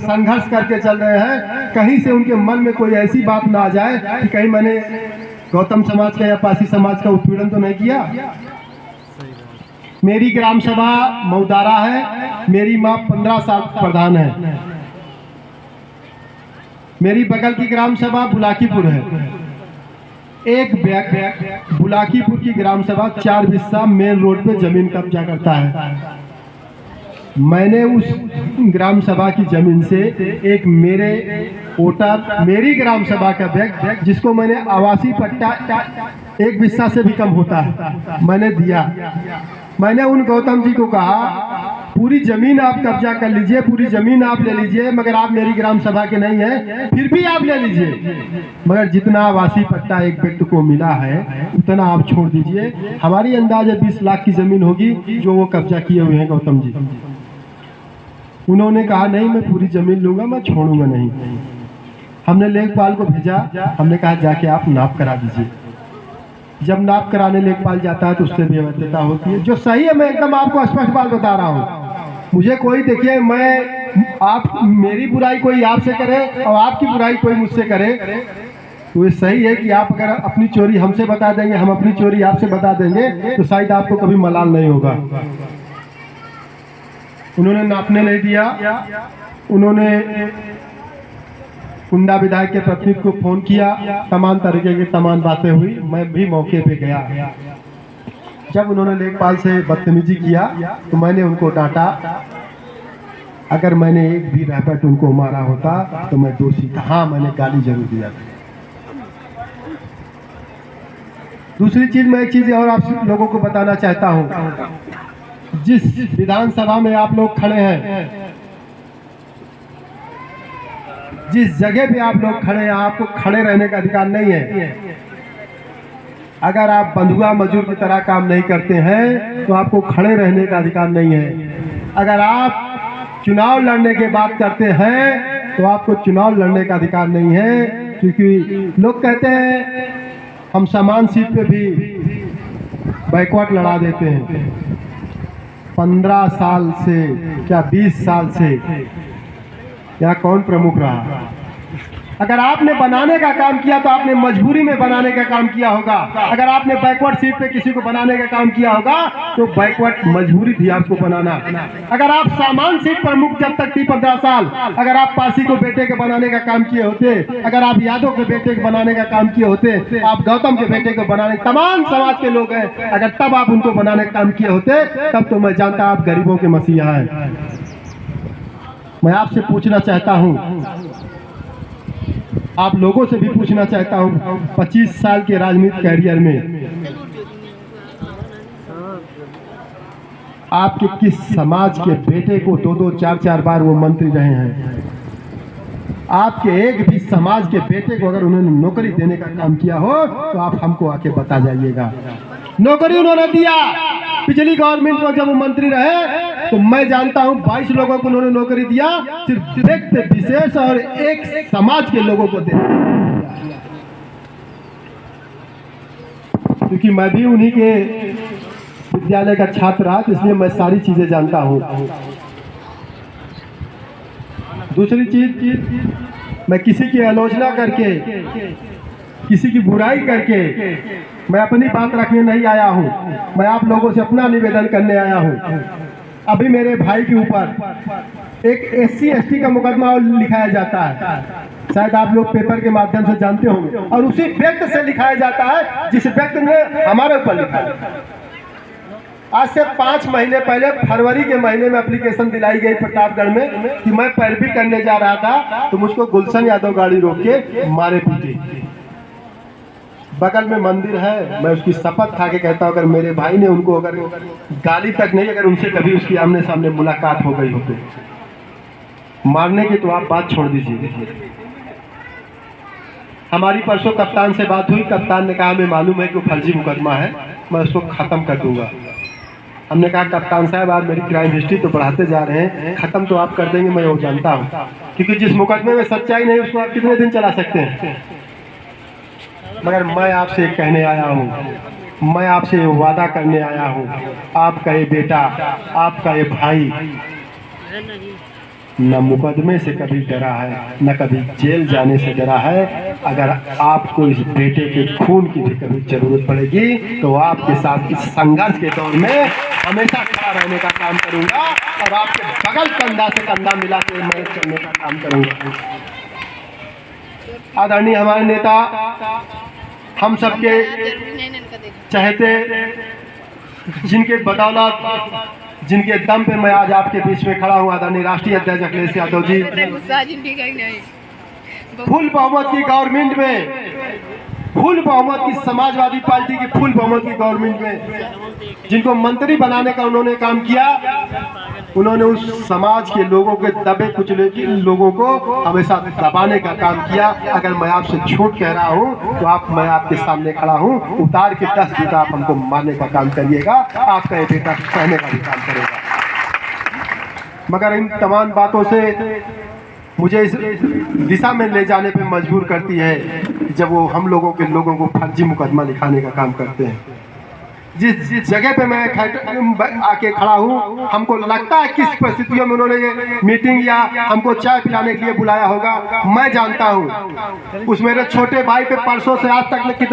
संघर्ष करके चल रहे हैं, कहीं से उनके मन में कोई ऐसी बात ना आ जाए कि कहीं मैंने गौतम समाज का या पासी समाज का उत्पीड़न तो नहीं किया। मेरी ग्राम सभा मऊदारा है, मेरी माँ 15 साल प्रधान है। मेरी बगल की ग्राम सभा बुलाकीपुर है। एक बुलाकीपुर की ग्राम सभा 4 बिस्सा मेन रोड पे जमीन कब्जा करता है। मैंने उस ग्राम सभा की जमीन से एक मेरे वोटर मेरी ग्राम सभा का व्यक्ति जिसको मैंने आवासीय पट्टा 1 बिस्सा से भी कम होता है मैंने दिया। मैंने उन गौतम जी को कहा पूरी जमीन आप कब्जा कर लीजिए, पूरी जमीन आप ले लीजिए, मगर आप मेरी ग्राम सभा के नहीं हैं, फिर भी आप ले लीजिए, मगर जितना आवासीय पट्टा एक व्यक्ति को मिला है उतना आप छोड़ दीजिए। हमारी अंदाजे 20 लाख की जमीन होगी जो वो कब्जा किए हुए हैं गौतम जी। उन्होंने कहा नहीं मैं पूरी जमीन लूंगा, मैं छोड़ूंगा नहीं। हमने लेखपाल को भेजा, हमने कहा जाके आप नाप करा दीजिए। जब नाप कराने लेखपाल जाता है तो उससे भी अवैधता होती है, जो सही है। मैं एकदम आपको स्पष्ट बात बता रहा हूँ। मुझे कोई देखिए, मैं आप मेरी बुराई कोई आपसे करे और आपकी बुराई कोई मुझसे करे तो ये सही है कि आप अगर अपनी चोरी हमसे बता देंगे, हम अपनी चोरी आपसे बता देंगे तो शायद आपको कभी मलाल नहीं होगा। उन्होंने नापने नहीं दिया। उन्होंने कुंडा विधायक के प्रतिनिधि को फोन किया, तमाम तरीके की तमाम बातें हुई। मैं भी मौके पे गया। जब उन्होंने लेखपाल से बदतमीजी किया तो मैंने उनको डांटा। अगर मैंने एक भी रैपट उनको मारा होता तो मैं दोषी था। हाँ, मैंने गाली जरूर दिया था। दूसरी चीज, मैं एक चीज और आप लोगों को बताना चाहता हूं। जिस विधानसभा में आप लोग खड़े हैं, जिस जगह पे आप लोग खड़े हैं, आपको खड़े रहने का अधिकार नहीं है। अगर आप बंधुआ मजदूर की तरह काम नहीं करते हैं तो आपको खड़े रहने का अधिकार नहीं है। अगर आप चुनाव लड़ने की बात करते हैं तो आपको चुनाव लड़ने का अधिकार नहीं है, क्योंकि लोग कहते हैं हम समान सीट पे भी बैकवर्ड लड़ा देते हैं। 15 साल से क्या 20 साल से यहाँ कौन प्रमुख रहा? अगर आपने बनाने का काम किया तो आपने मजबूरी में बनाने का काम किया होगा। अगर आपने बैकवर्ड सीट पे किसी को बनाने का काम किया होगा तो बैकवर्ड मजबूरी थी आपको बनाना। अगर आप सामान सीट प्रमुख जब तक थी 15 साल, अगर आप पासी को बेटे के बनाने का काम किए होते, अगर आप यादव के बेटे के बनाने का काम किए होते, आप गौतम के बेटे को बनाने, तमाम समाज के लोग हैं, अगर तब आप उनको बनाने का काम किए होते तब तो मैं जानता आप गरीबों के मसीहा हैं। मैं आपसे पूछना चाहता हूं, आप लोगों से भी पूछना चाहता हूं, 25 साल के राजनीतिक कैरियर में आपके किस समाज के बेटे को 2-2, 4-4 बार वो मंत्री रहे हैं? आपके एक भी समाज के बेटे को अगर उन्होंने नौकरी देने का काम किया हो तो आप हमको आके बता जाइएगा। नौकरी उन्होंने दिया। पिछली गवर्नमेंट में जब वो मंत्री रहे तो मैं जानता हूं 22 लोगों को उन्होंने नौकरी दिया, सिर्फ व्यक्ति विशेष और एक समाज के लोगों को दिया, क्योंकि मैं भी उन्हीं के विद्यालय का छात्र रहा, इसलिए मैं सारी चीजें जानता हूं। दूसरी चीज, मैं किसी की आलोचना करके, किसी की बुराई करके मैं अपनी बात रखने नहीं आया हूं। मैं आप लोगों से अपना निवेदन करने आया हूं। अभी मेरे भाई के ऊपर एक SC ST का मुकदमा लिखाया जाता है, शायद आप लोग पेपर के माध्यम से जानते होंगे, और उसी व्यक्ति से लिखाया जाता है जिस व्यक्ति ने हमारे ऊपर लिखा है। आज से 5 महीने पहले फरवरी के महीने में एप्लीकेशन दिलाई गई प्रतापगढ़ में कि मैं पैरवी करने जा रहा था तो मुझको गुलशन यादव गाड़ी रोक के मारे पीटे। बगल में मंदिर है, मैं उसकी शपथ खा के कहता हूँ अगर मेरे भाई ने उनको अगर गाली तक नहीं, अगर उनसे कभी उसकी आमने सामने मुलाकात हो गई होती, मारने की तो आप बात छोड़ दीजिए। हमारी परसों कप्तान से बात हुई, कप्तान ने कहा हमें मालूम है कि फर्जी मुकदमा है, मैं उसको खत्म कर दूंगा। हमने कहा कप्तान साहब आप मेरी क्राइम हिस्ट्री तो बढ़ाते जा रहे हैं, खत्म तो आप कर देंगे, मैं वो जानता हूँ, क्योंकि जिस मुकदमे में सच्चाई नहीं उसको आप कितने दिन चला सकते हैं। मगर मैं आपसे कहने आया हूँ, मैं आपसे वादा करने आया हूँ, आपका ये बेटा, आपका ये भाई न मुकदमे से कभी डरा है, न कभी जेल जाने से डरा है। अगर आपको इस बेटे के खून की भी कभी जरूरत पड़ेगी तो आपके साथ इस संघर्ष के दौर में हमेशा खड़ा रहने का काम करूंगा और आपके बगल कंधा से कंधा मिला के मैं चलने का काम करूंगा। आदरणीय हमारे नेता, हम सबके चहेते, जिनके बदौलत, जिनके दम पे मैं आज आपके बीच में खड़ा हूँ, आदरणीय राष्ट्रीय अध्यक्ष अखिलेश यादव जी, फुल बहुमत की गवर्नमेंट में, फुल बहुमत की समाजवादी पार्टी की फुल बहुमत की गवर्नमेंट में जिनको मंत्री बनाने का उन्होंने काम किया, उन्होंने उस समाज के लोगों के दबे कुचले के लोगों को हमेशा दबाने का काम किया। अगर मैं आपसे झूठ कह रहा हूं तो मैं आपके सामने खड़ा हूं, उतार के 10 जूता आप हमको मारने का काम करिएगा, आपका ये बेटा कहने का भी काम करेगा। मगर इन तमाम बातों से मुझे इस दिशा में ले जाने पे मजबूर करती है जब वो हम लोगों को फर्जी मुकदमा लिखाने का काम करते हैं। जिस जगह पे मैं आके खड़ा हूँ, हमको लगता है किस परिस्थितियों में उन्होंने ये मीटिंग या हमको चाय पिलाने के लिए बुलाया होगा, मैं जानता हूँ। उस मेरे छोटे भाई पे परसों से आज तक कितने